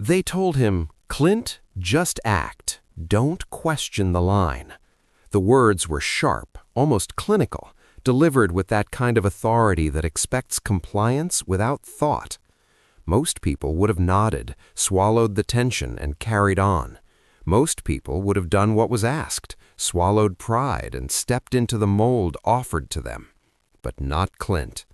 They told him, "Clint, just act. Don't question the line." The words were sharp, almost clinical, delivered with that kind of authority that expects compliance without thought. Most people would have nodded, swallowed the tension, and carried on. Most people would have done what was asked, swallowed pride, and stepped into the mold offered to them. But not Clint.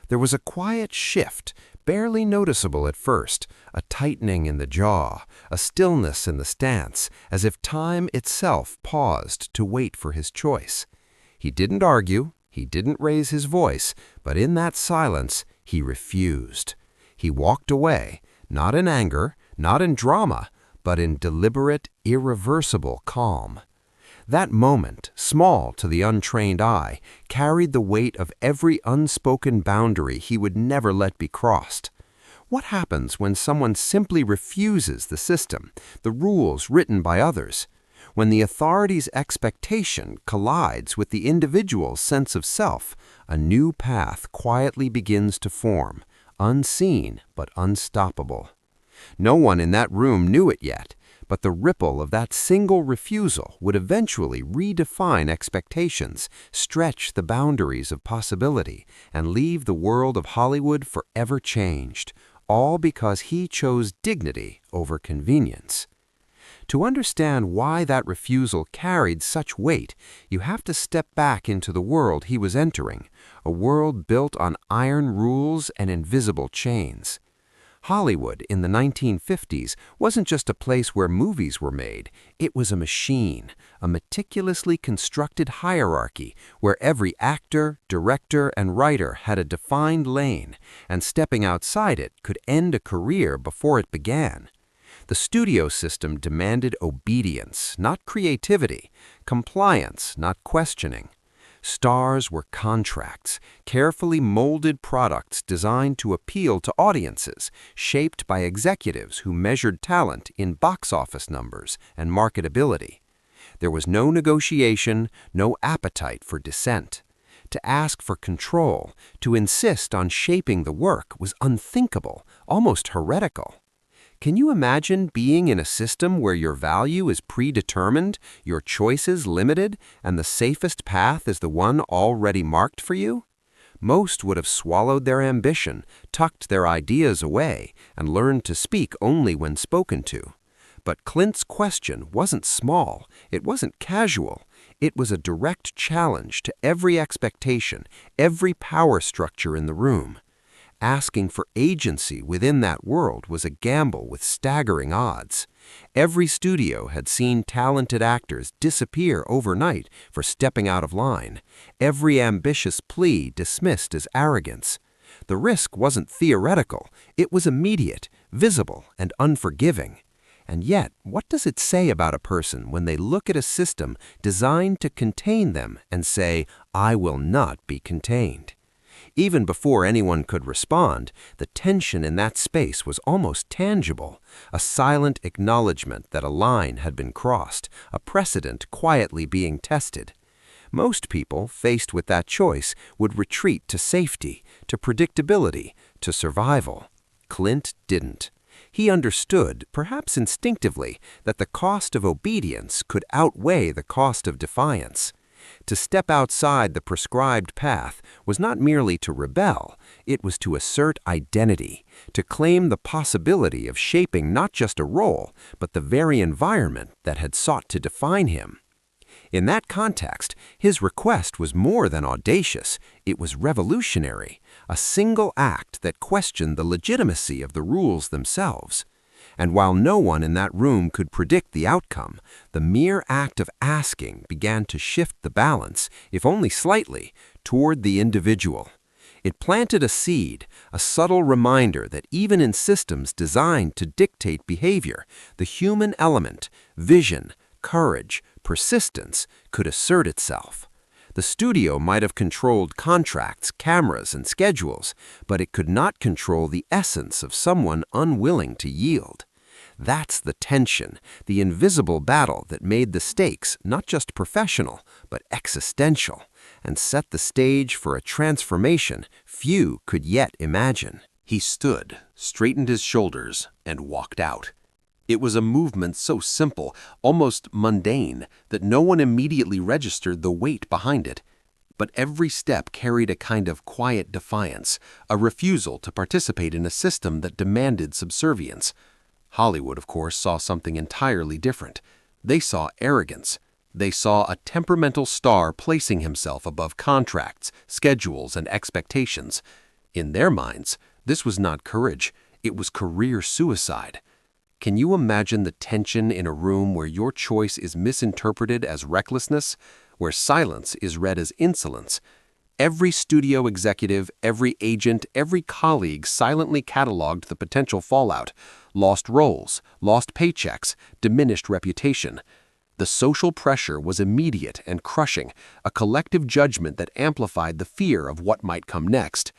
There was a quiet shift, barely noticeable at first, a tightening in the jaw, a stillness in the stance, as if time itself paused to wait for his choice. He didn't argue, he didn't raise his voice, but in that silence, he refused. He walked away, not in anger, not in drama, but in deliberate, irreversible calm. That moment, small to the untrained eye, carried the weight of every unspoken boundary he would never let be crossed. What happens when someone simply refuses the system, the rules written by others? When the authority's expectation collides with the individual's sense of self, a new path quietly begins to form, unseen but unstoppable. No one in that room knew it yet, but the ripple of that single refusal would eventually redefine expectations, stretch the boundaries of possibility, and leave the world of Hollywood forever changed, all because he chose dignity over convenience. To understand why that refusal carried such weight, you have to step back into the world he was entering, a world built on iron rules and invisible chains. Hollywood in the 1950s wasn't just a place where movies were made, it was a machine, a meticulously constructed hierarchy where every actor, director, and writer had a defined lane, and stepping outside it could end a career before it began. The studio system demanded obedience, not creativity, compliance, not questioning. Stars were contracts, carefully molded products designed to appeal to audiences, shaped by executives who measured talent in box office numbers and marketability. There was no negotiation, no appetite for dissent. To ask for control, to insist on shaping the work was unthinkable, almost heretical. Can you imagine being in a system where your value is predetermined, your choices limited, and the safest path is the one already marked for you? Most would have swallowed their ambition, tucked their ideas away, and learned to speak only when spoken to. But Clint's question wasn't small, it wasn't casual. It was a direct challenge to every expectation, every power structure in the room. Asking for agency within that world was a gamble with staggering odds. Every studio had seen talented actors disappear overnight for stepping out of line, every ambitious plea dismissed as arrogance. The risk wasn't theoretical, it was immediate, visible, and unforgiving. And yet, what does it say about a person when they look at a system designed to contain them and say, "I will not be contained"? Even before anyone could respond, the tension in that space was almost tangible, a silent acknowledgement that a line had been crossed, a precedent quietly being tested. Most people, faced with that choice, would retreat to safety, to predictability, to survival. Clint didn't. He understood, perhaps instinctively, that the cost of obedience could outweigh the cost of defiance. To step outside the prescribed path was not merely to rebel, it was to assert identity, to claim the possibility of shaping not just a role, but the very environment that had sought to define him. In that context, his request was more than audacious, it was revolutionary, a single act that questioned the legitimacy of the rules themselves. And while no one in that room could predict the outcome, the mere act of asking began to shift the balance, if only slightly, toward the individual. It planted a seed, a subtle reminder that even in systems designed to dictate behavior, the human element, vision, courage, persistence, could assert itself. The studio might have controlled contracts, cameras, and schedules, but it could not control the essence of someone unwilling to yield. That's the tension, the invisible battle that made the stakes not just professional, but existential, and set the stage for a transformation few could yet imagine. He stood, straightened his shoulders, and walked out. It was a movement so simple, almost mundane, that no one immediately registered the weight behind it. But every step carried a kind of quiet defiance, a refusal to participate in a system that demanded subservience. Hollywood, of course, saw something entirely different. They saw arrogance. They saw a temperamental star placing himself above contracts, schedules, and expectations. In their minds, this was not courage, it was career suicide. Can you imagine the tension in a room where your choice is misinterpreted as recklessness, where silence is read as insolence? Every studio executive, every agent, every colleague silently cataloged the potential fallout: lost roles, lost paychecks, diminished reputation. The social pressure was immediate and crushing, a collective judgment that amplified the fear of what might come next.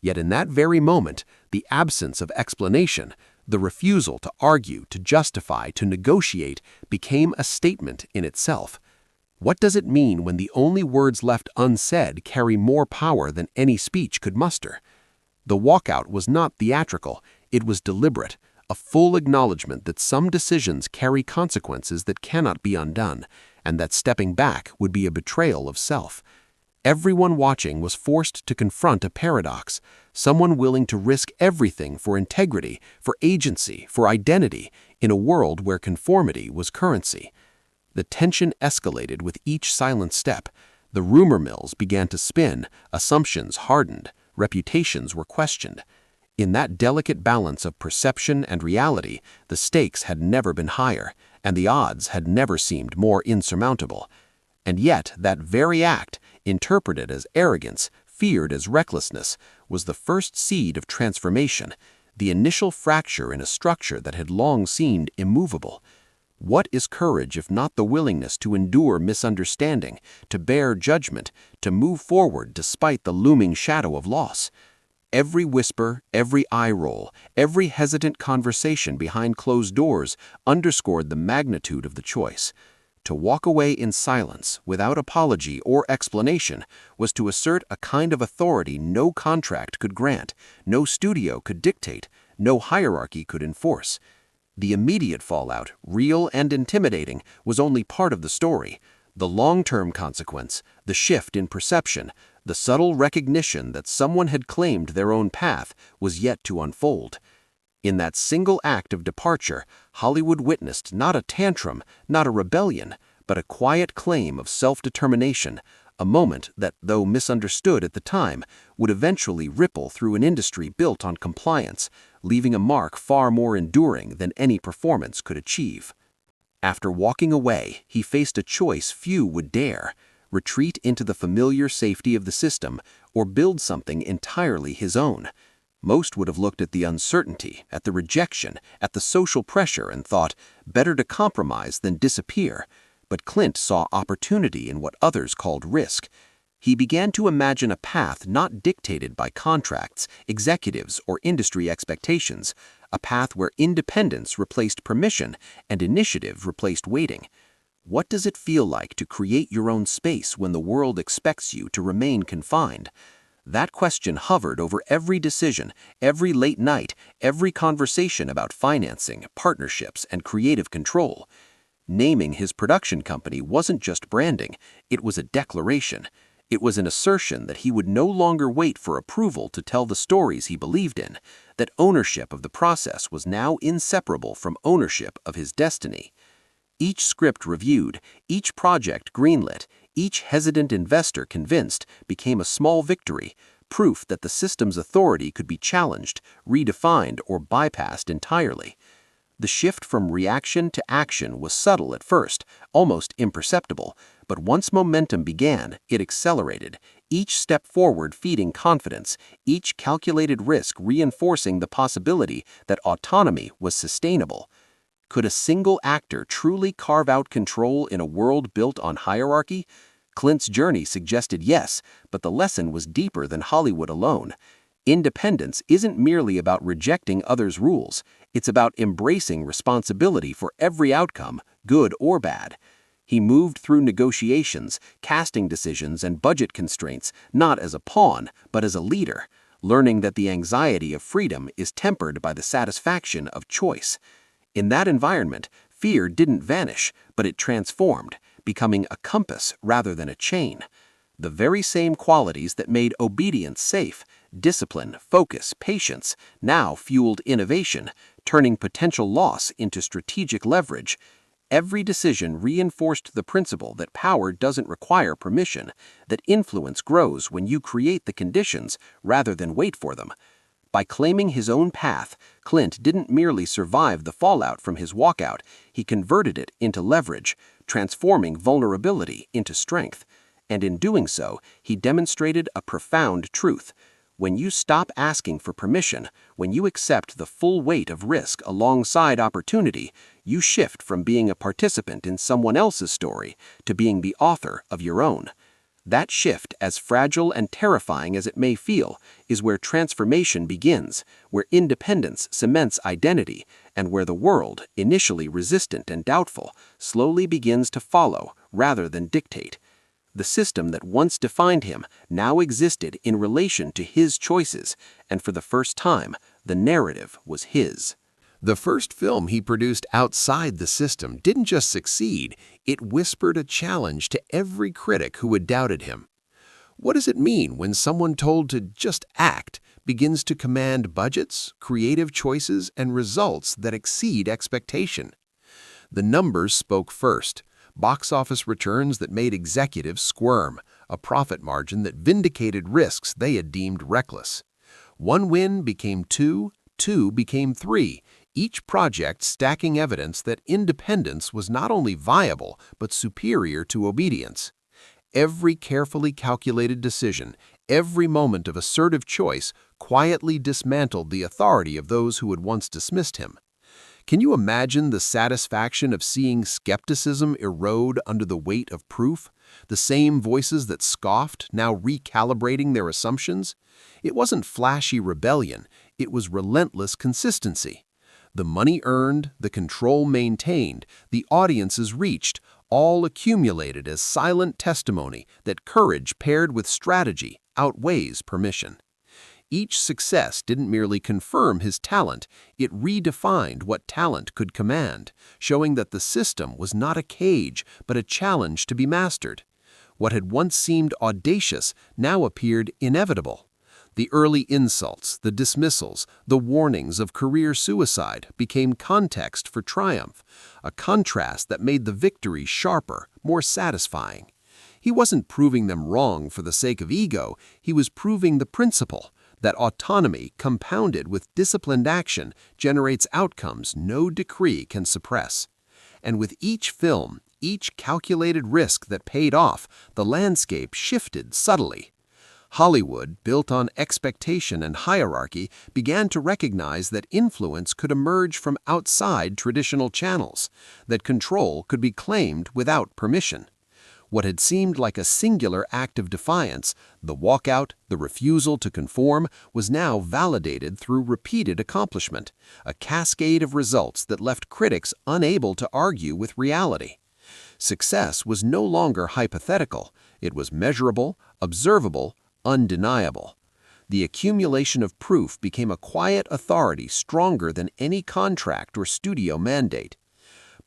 Yet in that very moment, the absence of explanation, the refusal to argue, to justify, to negotiate, became a statement in itself. What does it mean when the only words left unsaid carry more power than any speech could muster? The walkout was not theatrical, it was deliberate, a full acknowledgement that some decisions carry consequences that cannot be undone, and that stepping back would be a betrayal of self. Everyone watching was forced to confront a paradox, someone willing to risk everything for integrity, for agency, for identity, in a world where conformity was currency. The tension escalated with each silent step. The rumor mills began to spin, assumptions hardened, reputations were questioned. In that delicate balance of perception and reality, the stakes had never been higher, and the odds had never seemed more insurmountable. And yet, that very act, interpreted as arrogance, feared as recklessness, was the first seed of transformation, the initial fracture in a structure that had long seemed immovable. What is courage if not the willingness to endure misunderstanding, to bear judgment, to move forward despite the looming shadow of loss? Every whisper, every eye roll, every hesitant conversation behind closed doors underscored the magnitude of the choice. To walk away in silence, without apology or explanation, was to assert a kind of authority no contract could grant, no studio could dictate, no hierarchy could enforce. The immediate fallout, real and intimidating, was only part of the story. The long-term consequence, the shift in perception, the subtle recognition that someone had claimed their own path, was yet to unfold. In that single act of departure, Hollywood witnessed not a tantrum, not a rebellion, but a quiet claim of self-determination, a moment that, though misunderstood at the time, would eventually ripple through an industry built on compliance, leaving a mark far more enduring than any performance could achieve. After walking away, he faced a choice few would dare: retreat into the familiar safety of the system, or build something entirely his own. Most would have looked at the uncertainty, at the rejection, at the social pressure and thought, better to compromise than disappear. But Clint saw opportunity in what others called risk. He began to imagine a path not dictated by contracts, executives, or industry expectations, a path where independence replaced permission and initiative replaced waiting. What does it feel like to create your own space when the world expects you to remain confined? That question hovered over every decision, every late night, every conversation about financing, partnerships, and creative control. Naming his production company wasn't just branding, it was a declaration. It was an assertion that he would no longer wait for approval to tell the stories he believed in, that ownership of the process was now inseparable from ownership of his destiny. Each script reviewed, each project greenlit, each hesitant investor convinced became a small victory, proof that the system's authority could be challenged, redefined, or bypassed entirely. The shift from reaction to action was subtle at first, almost imperceptible, but once momentum began, it accelerated, each step forward feeding confidence, each calculated risk reinforcing the possibility that autonomy was sustainable. Could a single actor truly carve out control in a world built on hierarchy? Clint's journey suggested yes, but the lesson was deeper than Hollywood alone. Independence isn't merely about rejecting others' rules, it's about embracing responsibility for every outcome, good or bad. He moved through negotiations, casting decisions, and budget constraints not as a pawn, but as a leader, learning that the anxiety of freedom is tempered by the satisfaction of choice. In that environment, fear didn't vanish, but it transformed, becoming a compass rather than a chain. The very same qualities that made obedience safe, discipline, focus, patience, now fueled innovation, turning potential loss into strategic leverage. Every decision reinforced the principle that power doesn't require permission, that influence grows when you create the conditions rather than wait for them. By claiming his own path, Clint didn't merely survive the fallout from his walkout, he converted it into leverage, transforming vulnerability into strength. And in doing so, he demonstrated a profound truth. When you stop asking for permission, when you accept the full weight of risk alongside opportunity, you shift from being a participant in someone else's story to being the author of your own. That shift, as fragile and terrifying as it may feel, is where transformation begins, where independence cements identity, and where the world, initially resistant and doubtful, slowly begins to follow rather than dictate. The system that once defined him now existed in relation to his choices, and for the first time, the narrative was his. The first film he produced outside the system didn't just succeed, it whispered a challenge to every critic who had doubted him. What does it mean when someone told to just act begins to command budgets, creative choices, and results that exceed expectation? The numbers spoke first. Box office returns that made executives squirm, a profit margin that vindicated risks they had deemed reckless. One win became two, two became three, each project stacking evidence that independence was not only viable but superior to obedience. Every carefully calculated decision, every moment of assertive choice quietly dismantled the authority of those who had once dismissed him. Can you imagine the satisfaction of seeing skepticism erode under the weight of proof? The same voices that scoffed now recalibrating their assumptions? It wasn't flashy rebellion, it was relentless consistency. The money earned, the control maintained, the audiences reached, all accumulated as silent testimony that courage paired with strategy outweighs permission. Each success didn't merely confirm his talent, it redefined what talent could command, showing that the system was not a cage, but a challenge to be mastered. What had once seemed audacious now appeared inevitable. The early insults, the dismissals, the warnings of career suicide became context for triumph, a contrast that made the victory sharper, more satisfying. He wasn't proving them wrong for the sake of ego, he was proving the principle that autonomy compounded with disciplined action generates outcomes no decree can suppress. And with each film, each calculated risk that paid off, the landscape shifted subtly. Hollywood, built on expectation and hierarchy, began to recognize that influence could emerge from outside traditional channels, that control could be claimed without permission. What had seemed like a singular act of defiance, the walkout, the refusal to conform, was now validated through repeated accomplishment, a cascade of results that left critics unable to argue with reality. Success was no longer hypothetical, it was measurable, observable, undeniable. The accumulation of proof became a quiet authority stronger than any contract or studio mandate.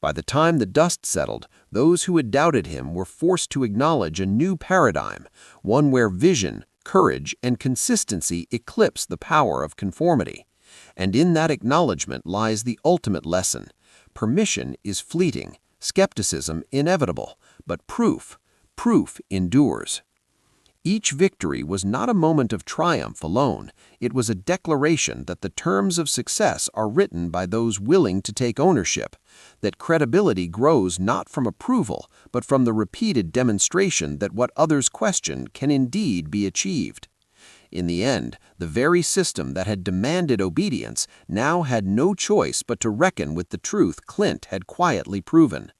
By the time the dust settled, those who had doubted him were forced to acknowledge a new paradigm, one where vision, courage, and consistency eclipse the power of conformity. And in that acknowledgement lies the ultimate lesson. Permission is fleeting, skepticism inevitable, but proof endures. Each victory was not a moment of triumph alone, it was a declaration that the terms of success are written by those willing to take ownership, that credibility grows not from approval, but from the repeated demonstration that what others question can indeed be achieved. In the end, the very system that had demanded obedience now had no choice but to reckon with the truth Clint had quietly proven.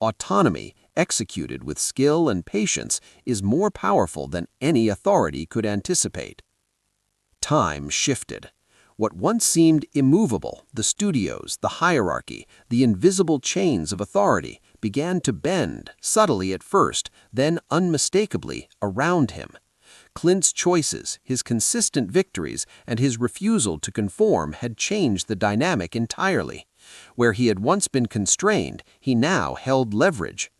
Autonomy, executed with skill and patience, is more powerful than any authority could anticipate. Time shifted. What once seemed immovable, the studios, the hierarchy, the invisible chains of authority, began to bend, subtly at first, then unmistakably, around him. Clint's choices, his consistent victories, and his refusal to conform had changed the dynamic entirely. Where he had once been constrained, he now held leverage.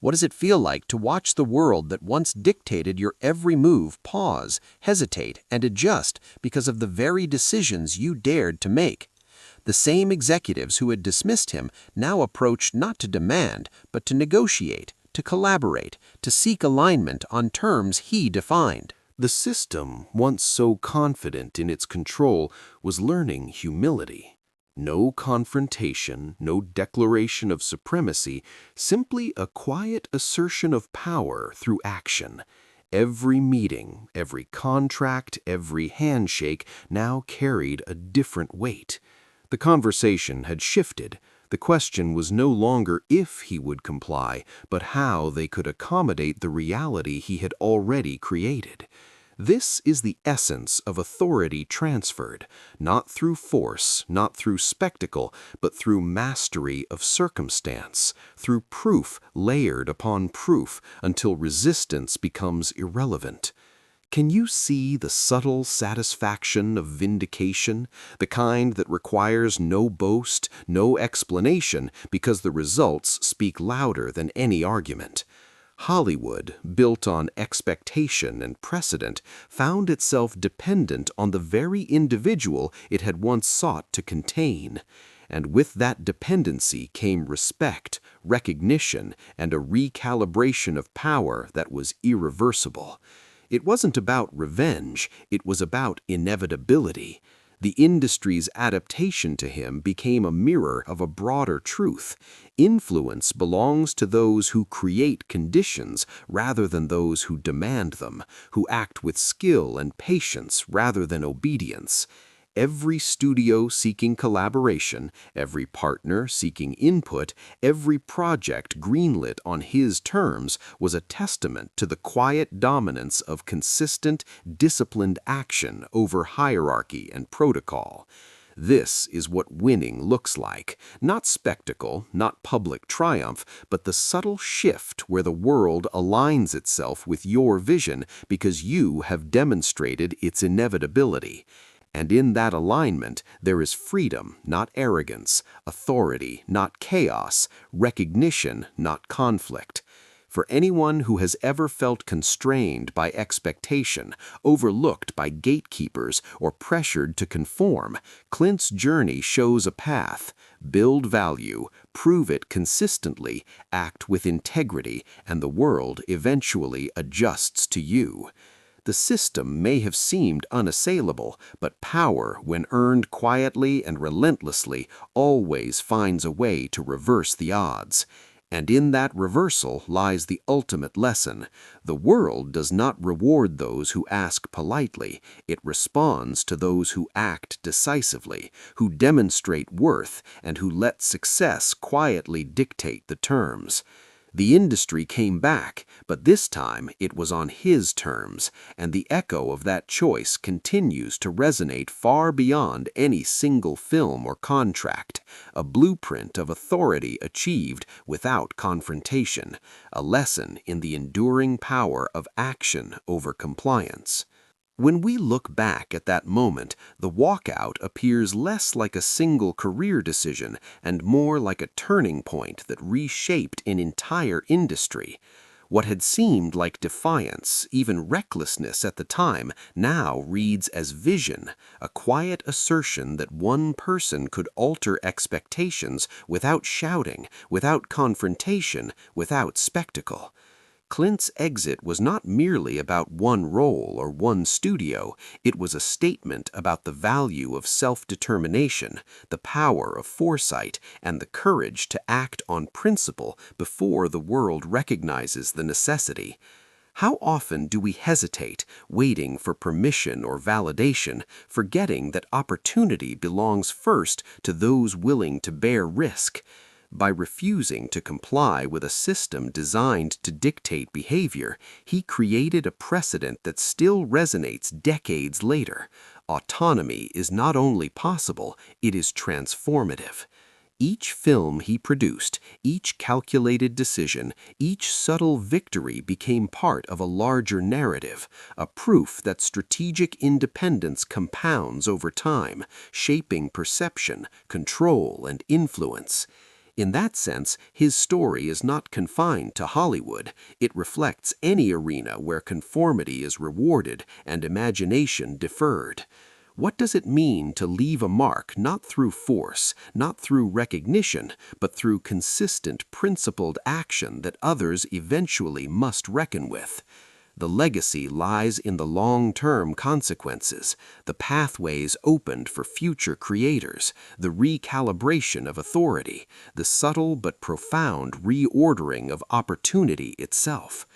What does it feel like to watch the world that once dictated your every move pause, hesitate, and adjust because of the very decisions you dared to make? The same executives who had dismissed him now approached not to demand, but to negotiate, to collaborate, to seek alignment on terms he defined. The system, once so confident in its control, was learning humility. No confrontation, no declaration of supremacy, simply a quiet assertion of power through action. Every meeting, every contract, every handshake now carried a different weight. The conversation had shifted. The question was no longer if he would comply, but how they could accommodate the reality he had already created. This is the essence of authority transferred, not through force, not through spectacle, but through mastery of circumstance, through proof layered upon proof until resistance becomes irrelevant. Can you see the subtle satisfaction of vindication, the kind that requires no boast, no explanation, because the results speak louder than any argument? Hollywood, built on expectation and precedent, found itself dependent on the very individual it had once sought to contain. And with that dependency came respect, recognition, and a recalibration of power that was irreversible. It wasn't about revenge, it was about inevitability. The industry's adaptation to him became a mirror of a broader truth. Influence belongs to those who create conditions rather than those who demand them, who act with skill and patience rather than obedience. Every studio seeking collaboration, every partner seeking input, every project greenlit on his terms was a testament to the quiet dominance of consistent, disciplined action over hierarchy and protocol. This is what winning looks like. Not spectacle, not public triumph, but the subtle shift where the world aligns itself with your vision because you have demonstrated its inevitability. And in that alignment, there is freedom, not arrogance, authority, not chaos, recognition, not conflict. For anyone who has ever felt constrained by expectation, overlooked by gatekeepers, or pressured to conform, Clint's journey shows a path. Build value, prove it consistently, act with integrity, and the world eventually adjusts to you. The system may have seemed unassailable, but power, when earned quietly and relentlessly, always finds a way to reverse the odds. And in that reversal lies the ultimate lesson. The world does not reward those who ask politely. It responds to those who act decisively, who demonstrate worth, and who let success quietly dictate the terms. The industry came back, but this time it was on his terms, and the echo of that choice continues to resonate far beyond any single film or contract, a blueprint of authority achieved without confrontation, a lesson in the enduring power of action over compliance. When we look back at that moment, the walkout appears less like a single career decision and more like a turning point that reshaped an entire industry. What had seemed like defiance, even recklessness at the time, now reads as vision, a quiet assertion that one person could alter expectations without shouting, without confrontation, without spectacle. Clint's exit was not merely about one role or one studio, it was a statement about the value of self-determination, the power of foresight, and the courage to act on principle before the world recognizes the necessity. How often do we hesitate, waiting for permission or validation, forgetting that opportunity belongs first to those willing to bear risk? By refusing to comply with a system designed to dictate behavior, he created a precedent that still resonates decades later. Autonomy is not only possible, it is transformative. Each film he produced, each calculated decision, each subtle victory became part of a larger narrative, a proof that strategic independence compounds over time, shaping perception, control, and influence. In that sense, his story is not confined to Hollywood. It reflects any arena where conformity is rewarded and imagination deferred. What does it mean to leave a mark not through force, not through recognition, but through consistent, principled action that others eventually must reckon with? The legacy lies in the long-term consequences, the pathways opened for future creators, the recalibration of authority, the subtle but profound reordering of opportunity itself.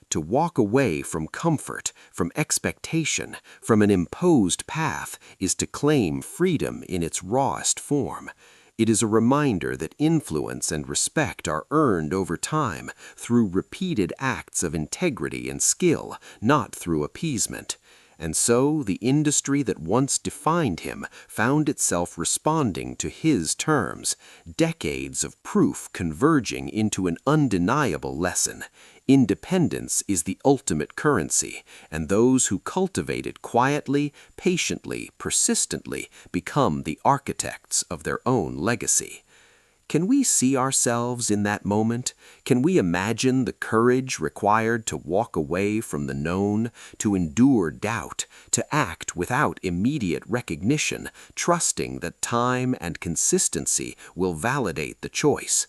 To walk away from comfort, from expectation, from an imposed path is to claim freedom in its rawest form. It is a reminder that influence and respect are earned over time through repeated acts of integrity and skill, not through appeasement. And so the industry that once defined him found itself responding to his terms, decades of proof converging into an undeniable lesson. Independence is the ultimate currency, and those who cultivate it quietly, patiently, persistently become the architects of their own legacy. Can we see ourselves in that moment? Can we imagine the courage required to walk away from the known, to endure doubt, to act without immediate recognition, trusting that time and consistency will validate the choice?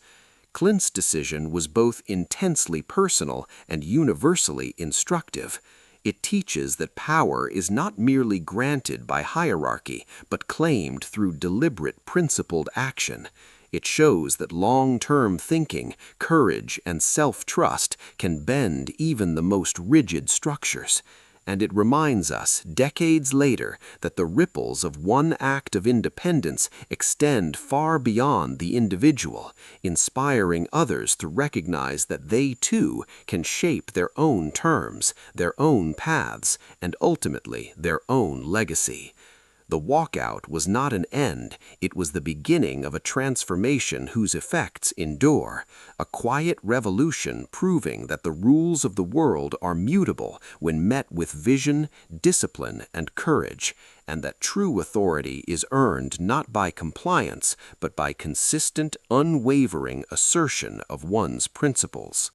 Clint's decision was both intensely personal and universally instructive. It teaches that power is not merely granted by hierarchy, but claimed through deliberate, principled action. It shows that long-term thinking, courage, and self-trust can bend even the most rigid structures. And it reminds us, decades later, that the ripples of one act of independence extend far beyond the individual, inspiring others to recognize that they too can shape their own terms, their own paths, and ultimately their own legacy. The walkout was not an end, it was the beginning of a transformation whose effects endure, a quiet revolution proving that the rules of the world are mutable when met with vision, discipline, and courage, and that true authority is earned not by compliance, but by consistent, unwavering assertion of one's principles.